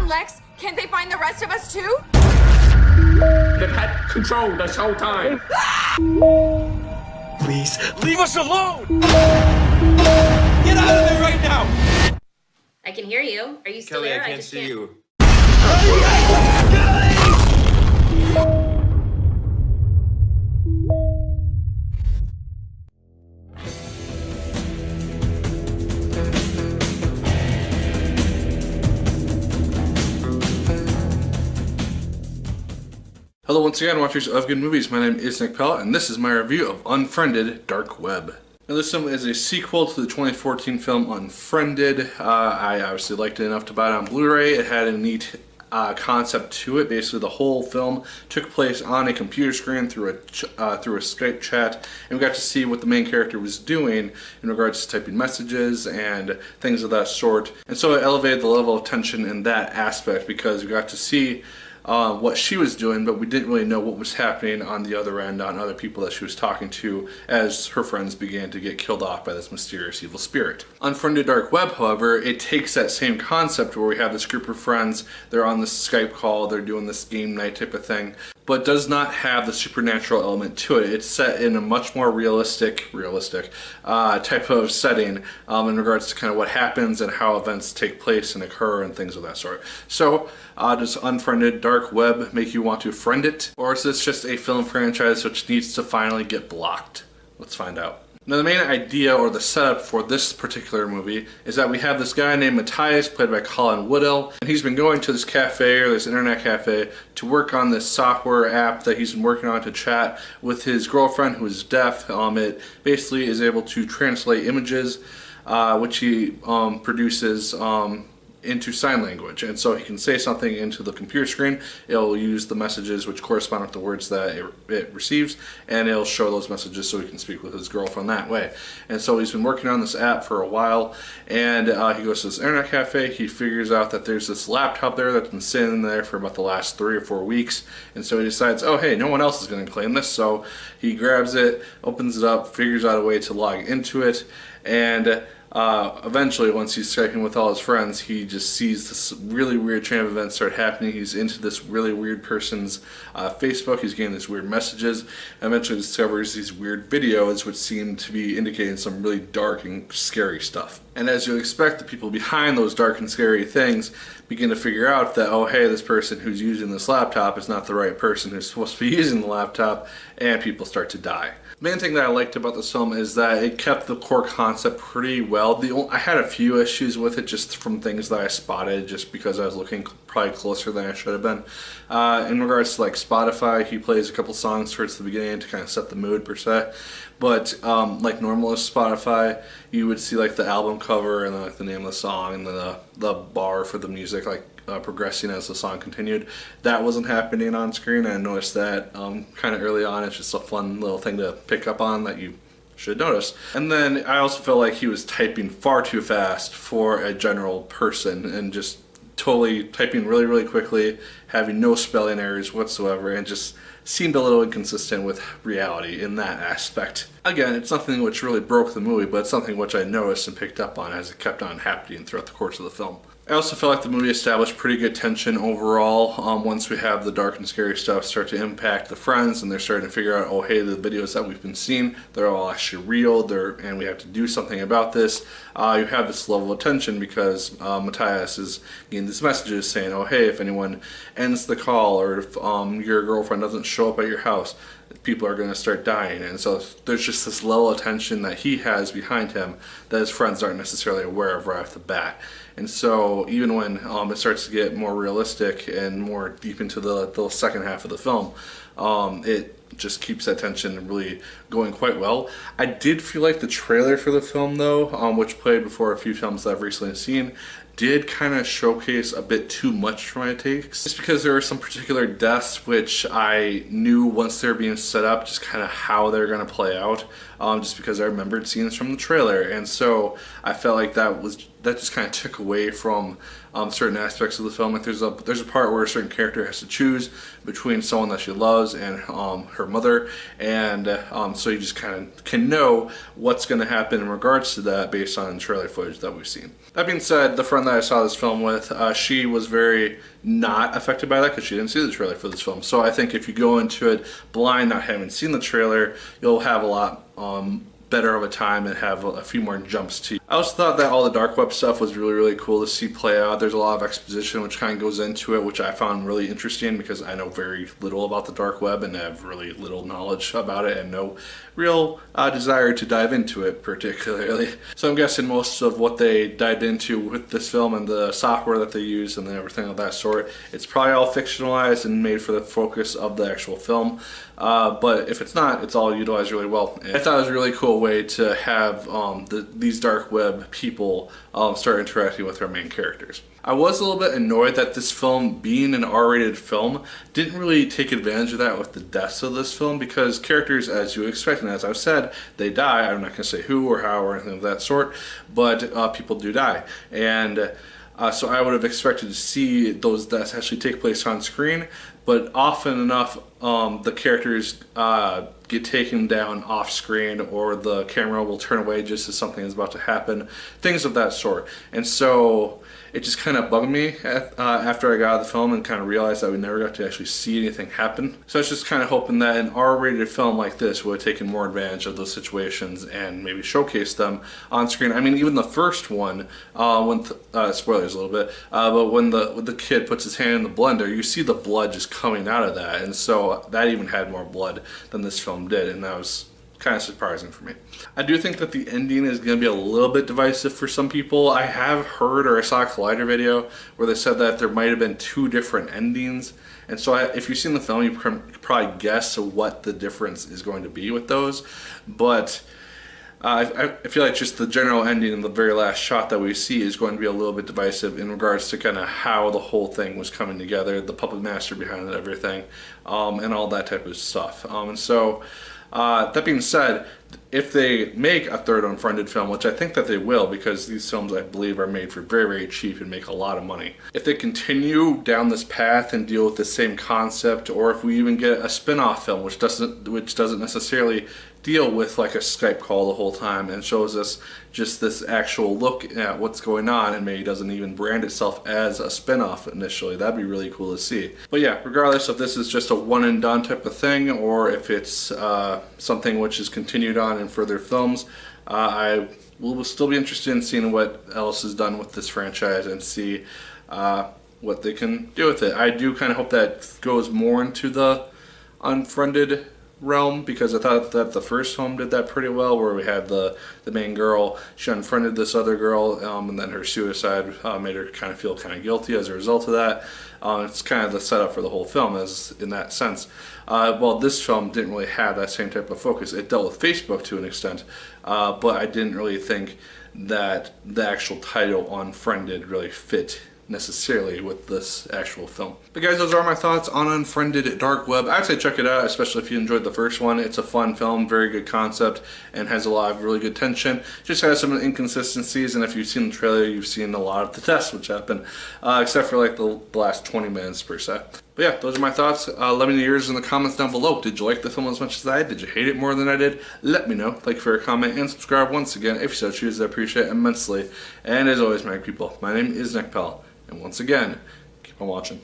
found Lex, can't they find the rest of us too? They've had control this whole time. Please, leave us alone! Get out of there right now! I can hear you. Are you still Kelly, there? I can't just see you. Hello once again, watchers of good movies. My name is Nick Pell, and this is my review of Unfriended Dark Web. Now this film is a sequel to the 2014 film Unfriended. I obviously liked it enough to buy it on Blu-ray. It had a neat concept to it. Basically, the whole film took place on a computer screen through a Skype chat, and we got to see what the main character was doing in regards to typing messages and things of that sort. And so it elevated the level of tension in that aspect because we got to see what she was doing, but we didn't really know what was happening on the other end, on other people that she was talking to, as her friends began to get killed off by this mysterious evil spirit. Unfriended Dark Web, however, it takes that same concept where we have this group of friends, they're on this Skype call, they're doing this game night type of thing, but does not have the supernatural element to it. It's set in a much more realistic type of setting in regards to kind of what happens and how events take place and occur and things of that sort. So, does Unfriended Dark Web make you want to friend it? Or is this just a film franchise which needs to finally get blocked? Let's find out. Now the main idea or the setup for this particular movie is that we have this guy named Matias, played by Colin Woodell, and he's been going to this cafe or this internet cafe to work on this software app that he's been working on to chat with his girlfriend who is deaf. It basically is able to translate images which he produces into sign language, and so he can say something into the computer screen. It'll use the messages which correspond with the words that it receives, and it'll show those messages so he can speak with his girlfriend that way. And so he's been working on this app for a while, and he goes to this internet cafe. He figures out that there's this laptop there that's been sitting there for about the last 3 or 4 weeks, and so he decides, oh hey, no one else is going to claim this, so he grabs it, opens it up, figures out a way to log into it, and eventually, once he's Skyping with all his friends, he just sees this really weird chain of events start happening. He's into this really weird person's Facebook. He's getting these weird messages, and eventually discovers these weird videos which seem to be indicating some really dark and scary stuff. And as you expect, the people behind those dark and scary things begin to figure out that, oh hey, this person who's using this laptop is not the right person who's supposed to be using the laptop, and people start to die. The main thing that I liked about this film is that it kept the core concept pretty well. I had a few issues with it just from things that I spotted just because I was looking probably closer than I should have been. In regards to like Spotify, he plays a couple songs towards the beginning to kind of set the mood per se. But like normal Spotify, you would see like the album cover and then, like the name of the song and then the bar for the music like progressing as the song continued. That wasn't happening on screen. I noticed that kind of early on. It's just a fun little thing to pick up on that you should notice. And then I also felt like he was typing far too fast for a general person and just totally typing really, really quickly, having no spelling errors whatsoever, and just seemed a little inconsistent with reality in that aspect. Again, it's nothing which really broke the movie, but it's something which I noticed and picked up on as it kept on happening throughout the course of the film. I also felt like the movie established pretty good tension overall. Once we have the dark and scary stuff start to impact the friends and they're starting to figure out, oh hey, the videos that we've been seeing, they're all actually real, and we have to do something about this. You have this level of tension because Matias is getting these messages saying, oh hey, if anyone ends the call or if your girlfriend doesn't show up at your house, people are going to start dying. And so there's just this level of tension that he has behind him that his friends aren't necessarily aware of right off the bat. And so even when it starts to get more realistic and more deep into the second half of the film, it just keeps that tension really going quite well. I did feel like the trailer for the film though, which played before a few films that I've recently seen, did kind of showcase a bit too much for my takes. Just because there were some particular deaths which I knew once they're being set up just kind of how they're going to play out. just because I remembered scenes from the trailer, and so I felt like that just kind of took away from certain aspects of the film. Like there's a part where a certain character has to choose between someone that she loves and her mother, and so you just kind of can know what's going to happen in regards to that based on trailer footage that we've seen. That being said, the friend that I saw this film with, she was very not affected by that because she didn't see the trailer for this film. So I think if you go into it blind, not having seen the trailer, you'll have a lot better of a time and have a few more jumps to you. I also thought that all the dark web stuff was really cool to see play out. There's a lot of exposition which kind of goes into it, which I found really interesting because I know very little about the dark web and have really little knowledge about it and no real desire to dive into it particularly. So I'm guessing most of what they dived into with this film and the software that they use and everything of that sort, it's probably all fictionalized and made for the focus of the actual film. But if it's not, it's all utilized really well. And I thought it was a really cool way to have these dark web people start interacting with our main characters. I was a little bit annoyed that this film, being an R-rated film, didn't really take advantage of that with the deaths of this film, because characters, as you would expect, and as I've said, they die. I'm not going to say who or how or anything of that sort, but people do die. And so I would have expected to see those deaths actually take place on screen, but often enough the characters get taken down off screen, or the camera will turn away just as something is about to happen, things of that sort. And so it just kind of bugged me after I got out of the film and kind of realized that we never got to actually see anything happen. So I was just kind of hoping that an R-rated film like this would have taken more advantage of those situations and maybe showcase them on screen. I mean, even the first one, when spoilers a little bit, but when the kid puts his hand in the blender, you see the blood just coming out of that, and so that even had more blood than this film did, and that was kind of surprising for me. I do think that the ending is going to be a little bit divisive for some people. I have heard, or I saw a Collider video where they said that there might have been two different endings, and so if you've seen the film, you can probably guess what the difference is going to be with those. But I feel like just the general ending and the very last shot that we see is going to be a little bit divisive in regards to kind of how the whole thing was coming together, the puppet master behind it, everything, and all that type of stuff. And so that being said, if they make a third Unfriended film, which I think that they will, because these films I believe are made for very cheap and make a lot of money. If they continue down this path and deal with the same concept, or if we even get a spin-off film which doesn't necessarily deal with like a Skype call the whole time and shows us just this actual look at what's going on, and maybe doesn't even brand itself as a spin-off initially, that'd be really cool to see. But yeah, regardless if this is just a one and done type of thing, or if it's something which is continued on in further films, I will still be interested in seeing what else is done with this franchise and see what they can do with it. I do kind of hope that goes more into the Unfriended realm, because I thought that the first film did that pretty well, where we had the main girl, she unfriended this other girl, and then her suicide made her kind of feel kind of guilty as a result of that. It's kind of the setup for the whole film, as in that sense. Well, this film didn't really have that same type of focus. It dealt with Facebook to an extent, but I didn't really think that the actual title Unfriended really fit necessarily with this actual film. But guys, those are my thoughts on Unfriended Dark Web. I'd say check it out, especially if you enjoyed the first one. It's a fun film, very good concept, and has a lot of really good tension. Just has some inconsistencies, and if you've seen the trailer, you've seen a lot of the tests which happen, except for like the last 20 minutes per se. But yeah, those are my thoughts. Let me know yours in the comments down below. Did you like the film as much as I did? Did you hate it more than I did? Let me know. Like, favorite, comment, and subscribe once again if you so choose. I appreciate it immensely. And as always, my people, my name is Nick Pell. And once again, keep on watching.